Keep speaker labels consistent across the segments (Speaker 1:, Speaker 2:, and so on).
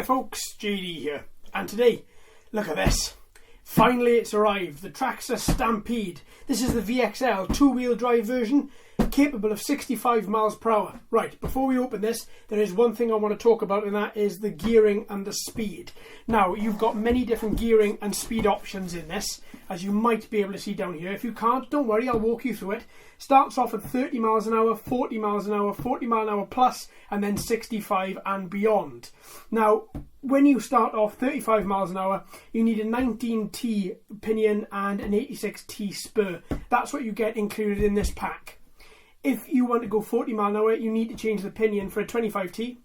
Speaker 1: folks, JD here, and today, look at this. Finally it's arrived, the Traxxas Stampede. This is the VXL two-wheel drive version, capable of 65 miles per hour. Right, before we open this, there is one thing I want to talk about, and that is the gearing and the speed. Now, you've got many different gearing and speed options in this, as you might be able to see down here. If you can't, don't worry, I'll walk you through it. Starts off at 30 miles an hour, 40 miles an hour, 40 mile an hour plus, and then 65 and beyond. Now, when you start off 35 miles an hour, you need a 19T pinion and an 86T spur. That's what you get included in this pack. If you want to go 40 miles an hour, you need to change the pinion for a 25T.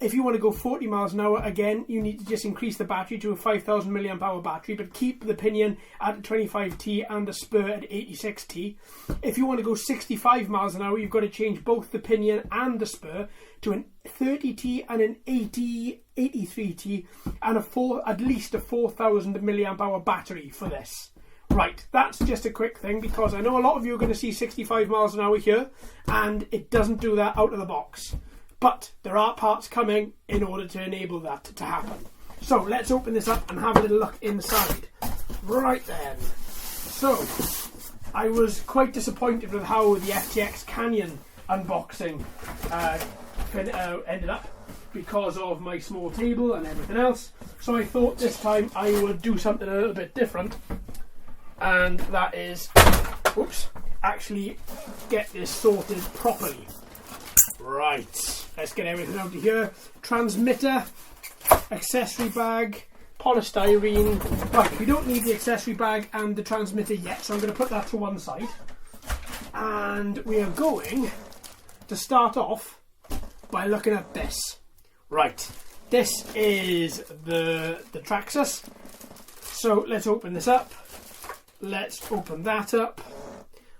Speaker 1: If you want to go 40 miles an hour, again, you need to just increase the battery to a 5,000 milliamp hour battery, but keep the pinion at 25T and the spur at 86T. If you want to go 65 miles an hour, you've got to change both the pinion and the spur to an 30T and an 83T and at least a 4,000 milliamp hour battery for this. Right, that's just a quick thing, because I know a lot of you are going to see 65 miles an hour here, and it doesn't do that out of the box. But there are parts coming in order to enable that to happen. So let's open this up and have a little look inside. Right then. So I was quite disappointed with how the FTX Canyon unboxing ended up, because of my small table and everything else. So I thought this time I would do something a little bit different, and that is, actually get this sorted properly. Right, let's get everything out of here. Transmitter, accessory bag, polystyrene. Right, we don't need the accessory bag and the transmitter yet, so I'm going to put that to one side. And we are going to start off by looking at this. Right, this is the Traxxas. So let's open this up. Let's open that up.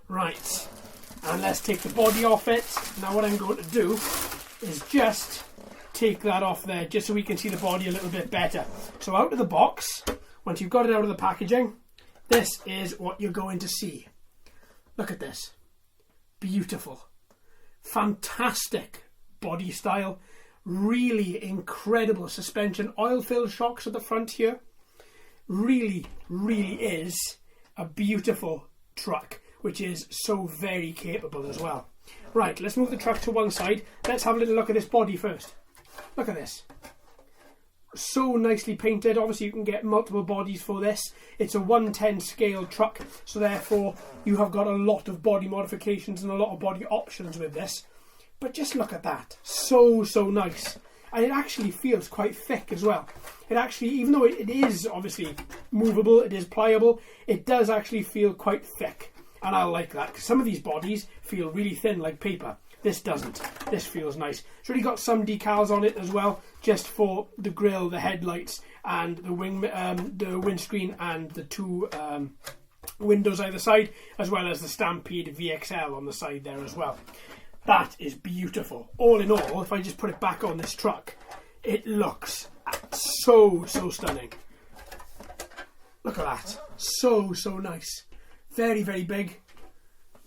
Speaker 1: Right. And let's take the body off it. Now what I'm going to do is just take that off there, just so we can see the body a little bit better. So out of the box, once you've got it out of the packaging, this is what you're going to see. Look at this. Beautiful. Fantastic body style. Really incredible suspension. Oil-filled shocks at the front here. Really, really is a beautiful truck, which is so very capable as well. Right, let's move the truck to one side. Let's have a little look at this body first. Look at this. So nicely painted. Obviously you can get multiple bodies for this. It's a 110 scale truck, so therefore you have got a lot of body modifications and a lot of body options with this. But just look at that. So nice. And it actually feels quite thick as well. It actually, even though it is obviously movable, it is pliable, it does actually feel quite thick. And I like that, because some of these bodies feel really thin like paper. This doesn't. This feels nice. It's really got some decals on it as well, just for the grille, the headlights, and the windscreen, and the two windows either side, as well as the Stampede VXL on the side there as well. That is beautiful. All in all, if I just put it back on this truck, it looks so stunning. Look at that. So nice. Very, very big.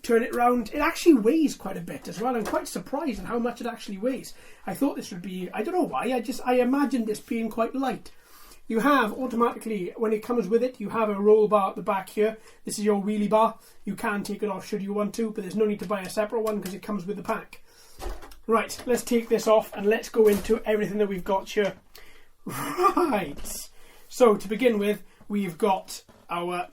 Speaker 1: Turn it round. It actually weighs quite a bit as well. I'm quite surprised at how much it actually weighs. I thought this would be, I don't know why, I imagined this being quite light. You have automatically, when it comes with it, you have a roll bar at the back here. This is your wheelie bar. You can take it off should you want to, but there's no need to buy a separate one because it comes with the pack. Right, let's take this off and let's go into everything that we've got here. Right. So to begin with, we've got our...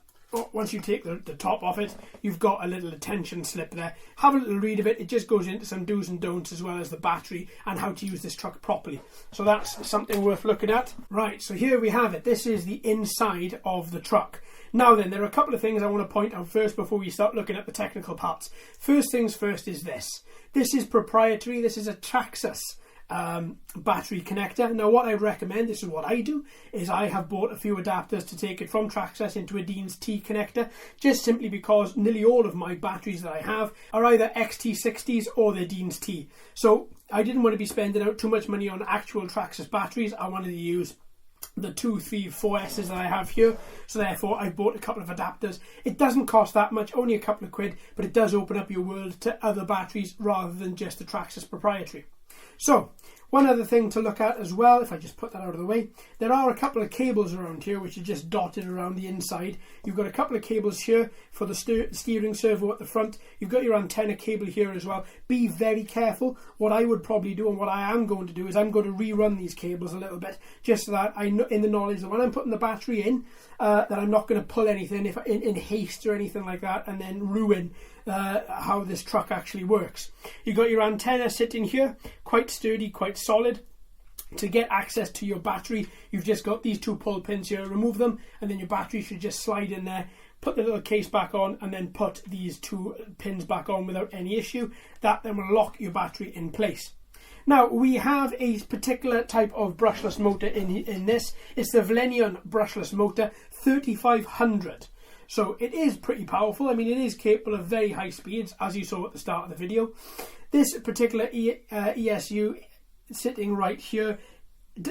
Speaker 1: once you take the top off it, you've got a little attention slip there. Have a little read of it. It just goes into some do's and don'ts, as well as the battery and how to use this truck properly. So that's something worth looking at. Right, so here we have it. This is the inside of the truck. Now then, there are a couple of things I want to point out first before we start looking at the technical parts. First things first is this. This is proprietary. This is a Traxxas battery connector. Now what I recommend, this is what I do, is I have bought a few adapters to take it from Traxxas into a Dean's T connector, just simply because nearly all of my batteries that I have are either XT60s or they're Dean's T. So I didn't want to be spending out too much money on actual Traxxas batteries. I wanted to use the 2, 3, 4S's that I have here, so therefore I bought a couple of adapters. It doesn't cost that much, only a couple of quid, but it does open up your world to other batteries rather than just the Traxxas proprietary. So One other thing to look at as well, if I just put that out of the way, there are a couple of cables around here which are just dotted around the inside. You've got a couple of cables here for the steering servo at the front. You've got your antenna cable here as well. Be very careful. What I would probably do, and what I am going to do, is I'm going to rerun these cables a little bit, just so that I know, in the knowledge that when I'm putting the battery in, that I'm not going to pull anything in haste or anything like that, and then ruin how this truck actually works. You've got your antenna sitting here, quite sturdy, quite solid. To get access to your battery, you've just got these two pull pins here. Remove them, and then your battery should just slide in there. Put the little case back on, and then put these two pins back on without any issue. That then will lock your battery in place. Now, we have a particular type of brushless motor in this. It's the VXL Brushless motor 3500. So it is pretty powerful. I mean, it is capable of very high speeds, as you saw at the start of the video. This particular ESU sitting right here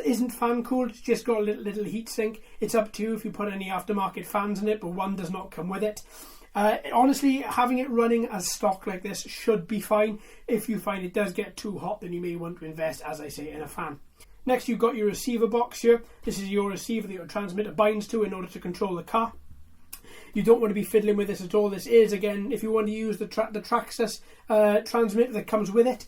Speaker 1: isn't fan cooled. It's just got a little heat sink. It's up to you if you put any aftermarket fans in it, but one does not come with it. Honestly, having it running as stock like this should be fine. If you find it does get too hot, then you may want to invest, as I say, in a fan. Next, you've got your receiver box here. This is your receiver that your transmitter binds to in order to control the car. You don't want to be fiddling with this at all. This is, again, if you want to use the Traxxas transmitter that comes with it,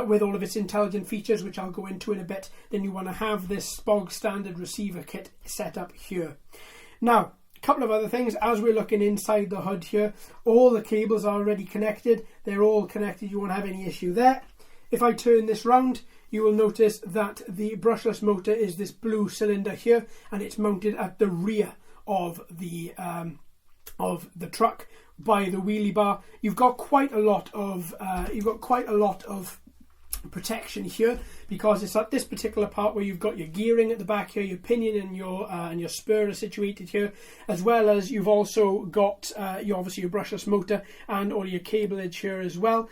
Speaker 1: with all of its intelligent features, which I'll go into in a bit, then you want to have this bog standard receiver kit set up here. Now, a couple of other things. As we're looking inside the hood here, all the cables are already connected. They're all connected. You won't have any issue there. If I turn this round, you will notice that the brushless motor is this blue cylinder here, and it's mounted at the rear of the truck by the wheelie bar. You've got quite a lot of protection here, because it's at this particular part where you've got your gearing at the back here, your pinion and your spur are situated here, as well as you've also got obviously your brushless motor and all your cableage here as well.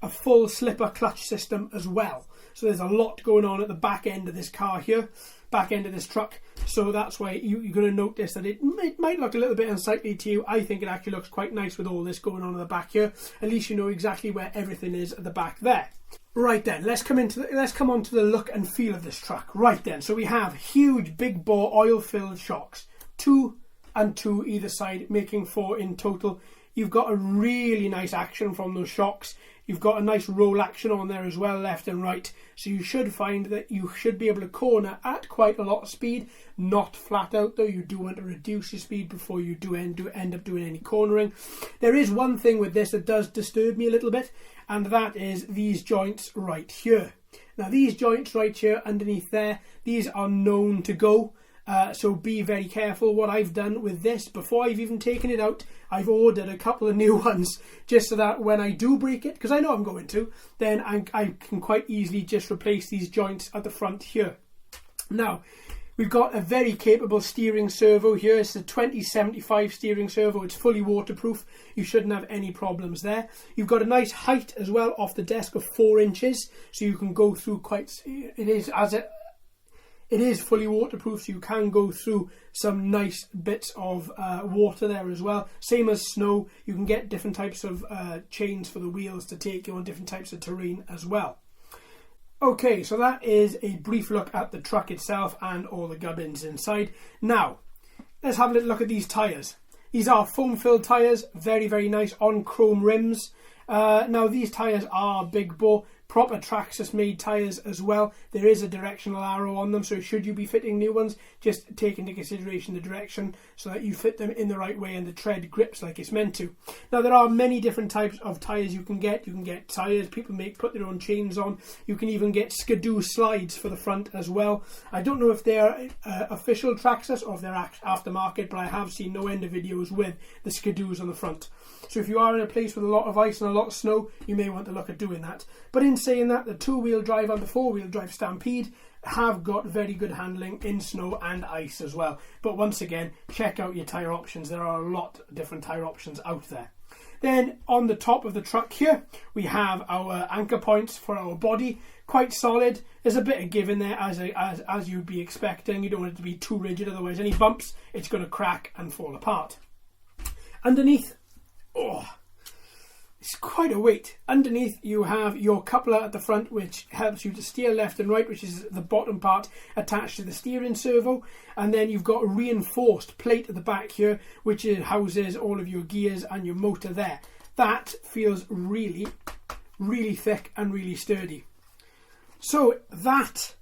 Speaker 1: A full slipper clutch system as well. So there's a lot going on at the back end of this car here, back end of this truck. So that's why you're going to notice that it might look a little bit unsightly to you. I think it actually looks quite nice with all this going on at the back here. At least you know exactly where everything is at the back there. Right then, let's come on to the look and feel of this truck. Right then, so we have huge big bore oil-filled shocks, 2 and 2 either side, making 4 in total. You've got a really nice action from those shocks. You've got a nice roll action on there as well, left and right. So you should find that you should be able to corner at quite a lot of speed. Not flat out though. You do want to reduce your speed before you do end up doing any cornering. There is one thing with this that does disturb me a little bit, and that is these joints right here. Now these joints right here underneath there, these are known to go. So be very careful. What I've done with this, before I've even taken it out, I've ordered a couple of new ones, just so that when I do break it, because I know I'm going to, then I can quite easily just replace these joints at the front here. Now, we've got a very capable steering servo here. It's a 2075 steering servo. It's fully waterproof. You shouldn't have any problems there. You've got a nice height as well off the desk of 4 inches, so you can go through It is fully waterproof, so you can go through some nice bits of water there as well. Same as snow, you can get different types of chains for the wheels to take you on different types of terrain as well. Okay, so that is a brief look at the truck itself and all the gubbins inside. Now, let's have a little look at these tyres. These are foam-filled tyres, very, very nice, on chrome rims. Now, these tyres are big bore, proper Traxxas made tyres as well. There is a directional arrow on them, so should you be fitting new ones, just take into consideration the direction so that you fit them in the right way and the tread grips like it's meant to. Now, there are many different types of tyres you can get. You can get tyres people put their own chains on. You can even get skidoo slides for the front as well. I don't know if they're official Traxxas or if they're aftermarket, but I have seen no end of videos with the skidoos on the front. So if you are in a place with a lot of ice and a lot of snow, you may want to look at doing that. But in saying that, the 2-wheel drive and the 4-wheel drive Stampede have got very good handling in snow and ice as well. But once again, check out your tyre options. There are a lot of different tyre options out there. Then on the top of the truck here, we have our anchor points for our body. Quite solid. There's a bit of give in there as you'd be expecting. You don't want it to be too rigid, otherwise any bumps, it's going to crack and fall apart. Underneath, it's quite a weight. Underneath you have your coupler at the front, which helps you to steer left and right, which is the bottom part attached to the steering servo. And then you've got a reinforced plate at the back here, which houses all of your gears and your motor there. That feels really, really thick and really sturdy. So that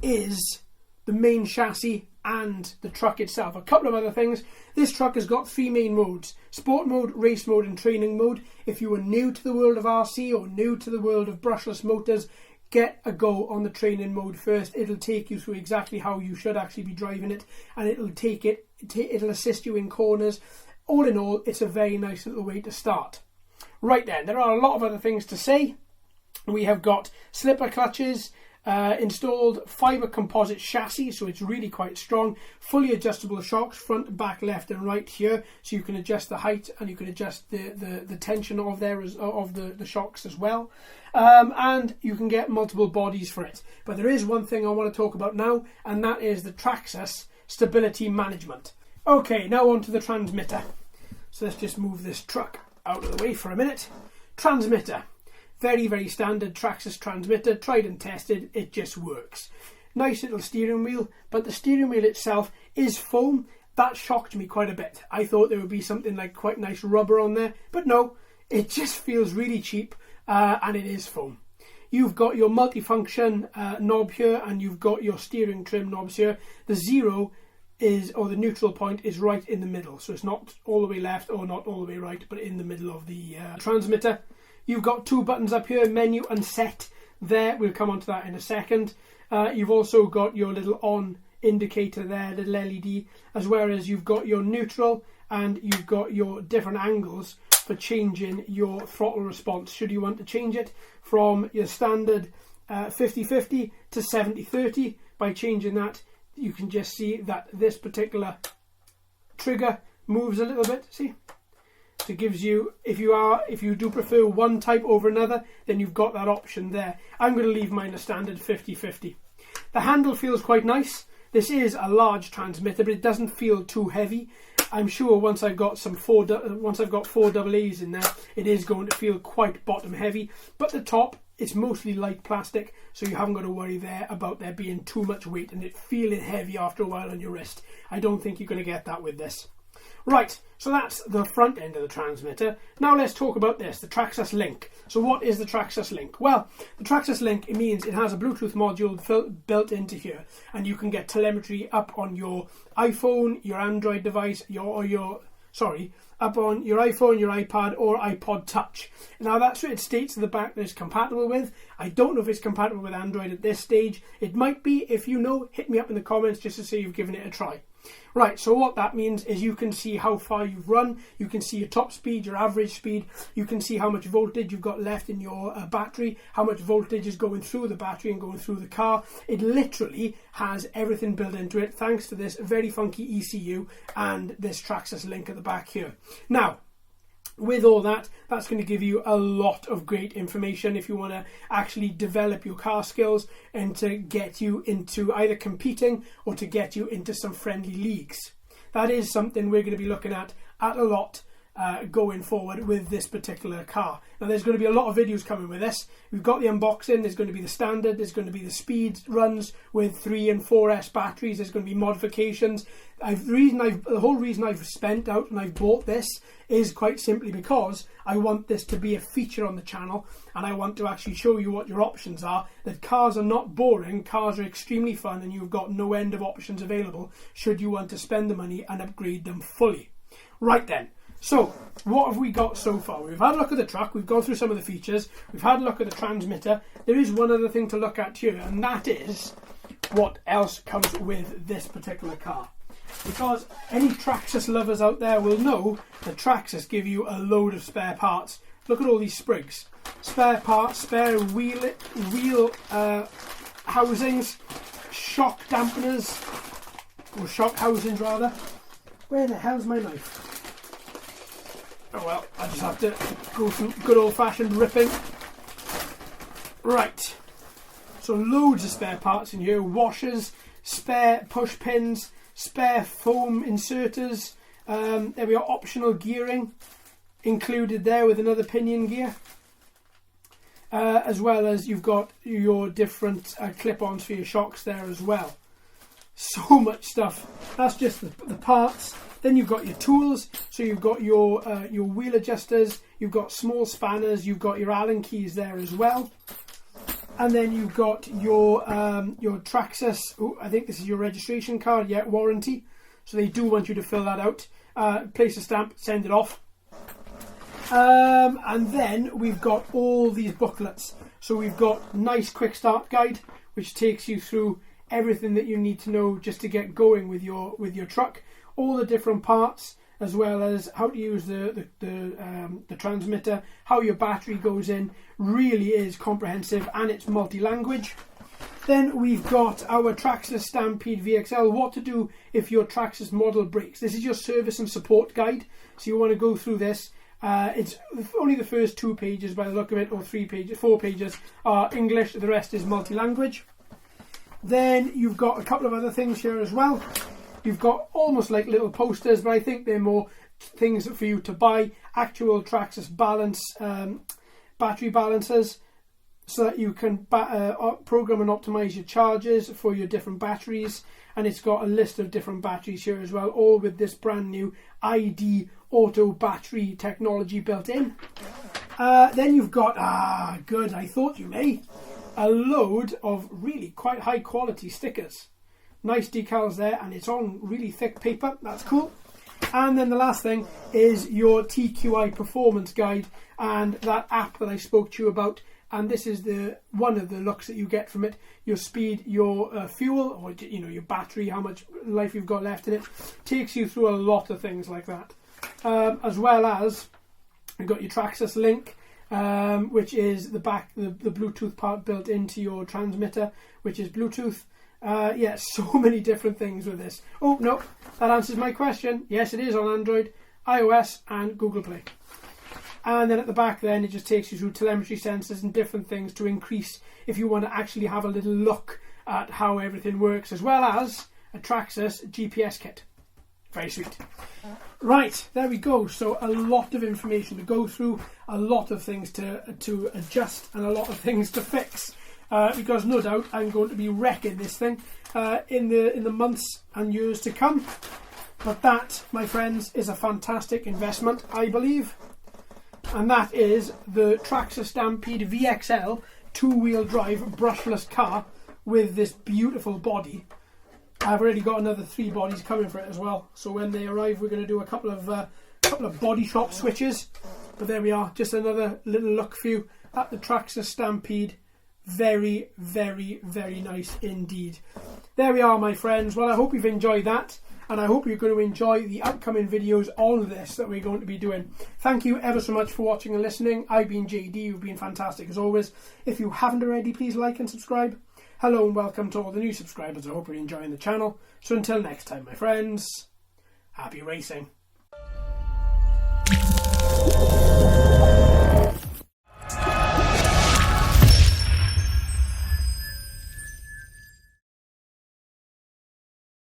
Speaker 1: is the main chassis and the truck itself. A couple of other things. This truck has got 3 main modes: sport mode, race mode and training mode. If you are new to the world of RC or new to the world of brushless motors, get a go on the training mode first. It'll take you through exactly how you should actually be driving it, and it'll assist you in corners. All in all, it's a very nice little way to start. Right then, there are a lot of other things to say. We have got slipper clutches, installed fibre composite chassis, so it's really quite strong. Fully adjustable shocks, front, back, left and right here, so you can adjust the height and you can adjust the tension of the shocks as well. And you can get multiple bodies for it. But there is one thing I want to talk about now, and that is the Traxxas stability management. Okay, now on to the transmitter. So let's just move this truck out of the way for a minute. Transmitter. Very, very standard Traxxas transmitter, tried and tested, it just works. Nice little steering wheel, but the steering wheel itself is foam. That shocked me quite a bit. I thought there would be something like quite nice rubber on there, but no, it just feels really cheap, and it is foam. You've got your multifunction knob here, and you've got your steering trim knobs here. The zero or the neutral point is right in the middle, so it's not all the way left or not all the way right, but in the middle of the transmitter. You've got 2 buttons up here, menu and set there. We'll come on to that in a second. You've also got your little on indicator there, little LED, as well as you've got your neutral and you've got your different angles for changing your throttle response. Should you want to change it from your standard 50-50 to 70-30, by changing that, you can just see that this particular trigger moves a little bit, see? So it gives you, if you do prefer one type over another, then you've got that option there. I'm going to leave mine a standard 50-50. The handle feels quite nice. This is a large transmitter, but it doesn't feel too heavy. I'm sure once I've got 4 AA's in there, it is going to feel quite bottom heavy. But the top, it's mostly light plastic, so you haven't got to worry there about there being too much weight and it feeling heavy after a while on your wrist. I don't think you're going to get that with this. Right, so that's the front end of the transmitter. Now let's talk about this, the Traxxas Link. So what is the Traxxas Link? Well, the Traxxas Link, it means it has a Bluetooth module built into here, and you can get telemetry up on your iPhone, your Android device, up on your iPhone, your iPad or iPod Touch. Now that's what it states at the back that it's compatible with. I don't know if it's compatible with Android at this stage. It might be. If you know, hit me up in the comments just to say you've given it a try. Right, so what that means is you can see how far you've run, you can see your top speed, your average speed, you can see how much voltage you've got left in your battery, how much voltage is going through the battery and going through the car. It literally has everything built into it thanks to this very funky ECU and this Traxxas Link at the back here. Now, with all that, that's going to give you a lot of great information if you want to actually develop your car skills and to get you into either competing or to get you into some friendly leagues. That is something we're going to be looking at a lot going forward with this particular car. Now there's going to be a lot of videos coming with this. We've got the unboxing, there's going to be the standard, there's going to be the speed runs with 3 and 4S batteries, there's going to be modifications. The whole reason I've spent out and I've bought this is quite simply because I want this to be a feature on the channel, and I want to actually show you what your options are, that cars are not boring, cars are extremely fun, and you've got no end of options available should you want to spend the money and upgrade them fully. Right then, so what have we got so far? We've had a look at the truck, we've gone through some of the features, we've had a look at the transmitter. There is one other thing to look at here, and that is what else comes with this particular car. Because any Traxxas lovers out there will know that Traxxas give you a load of spare parts. Look at all these sprigs. Spare parts, spare wheel housings, shock dampeners, or shock housings rather. Where the hell's my knife? Oh well, I just have to go through good old-fashioned ripping. Right, so loads of spare parts in here. Washers, spare push pins, spare foam inserters. There we are, optional gearing. included there with another pinion gear. As well as you've got your different clip-ons for your shocks there as well. So much stuff. That's just the parts. Then you've got your tools. So you've got your wheel adjusters. You've got small spanners. You've got your Allen keys there as well. And then you've got your Traxxas. Oh, I think this is your registration card. Yeah, warranty. So they do want you to fill that out. Place a stamp. Send it off. And then we've got all these booklets. So we've got nice quick start guide, which takes you through everything that you need to know just to get going with your truck. All the different parts, as well as how to use the transmitter, how your battery goes in. Really is comprehensive, and it's multi-language. Then we've got our Traxxas Stampede VXL, what to do if your Traxxas model breaks. This is your service and support guide, so you want to go through this. It's only the first 2 pages by the look of it, or 4 pages are English, the rest is multi-language. Then you've got a couple of other things here as well. You've got almost like little posters, but I think they're more things for you to buy. Actual Traxxas balance, battery balancers, so that you can program and optimize your charges for your different batteries. And it's got a list of different batteries here as well, all with this brand new ID auto battery technology built in. Then you've got, good, I thought you may, a load of really quite high quality stickers. Nice decals there, and it's on really thick paper. That's cool. And then the last thing is your TQI performance guide and that app that I spoke to you about. And this is one of the looks that you get from it. Your speed, your fuel, or your battery, how much life you've got left in it. Takes you through a lot of things like that. As well as you've got your Traxxas link, which is the Bluetooth part built into your transmitter, which is Bluetooth. Yeah, so many different things with this. Oh no, that answers my question. Yes, it is on Android, iOS, and Google Play. And then at the back then it just takes you through telemetry sensors and different things to increase if you want to actually have a little look at how everything works, as well as a Traxxas GPS kit. Very sweet. Right, there we go. So a lot of information to go through, a lot of things to adjust, and a lot of things to fix. Because no doubt I'm going to be wrecking this thing in the months and years to come. But that, my friends, is a fantastic investment, I believe. And that is the Traxxas Stampede VXL 2-wheel drive brushless car with this beautiful body. I've already got another 3 bodies coming for it as well. So when they arrive, we're going to do a couple of body shop switches. But there we are, just another little look for you at the Traxxas Stampede. Very, very, very nice indeed. There we are, my friends. Well, I hope you've enjoyed that, and I hope you're going to enjoy the upcoming videos on this that we're going to be doing. Thank you ever so much for watching and listening. I've been JD. You've been fantastic as always. If you haven't already, please like and subscribe. Hello and welcome to all the new subscribers. I hope you're enjoying the channel. So until next time, my friends, happy racing.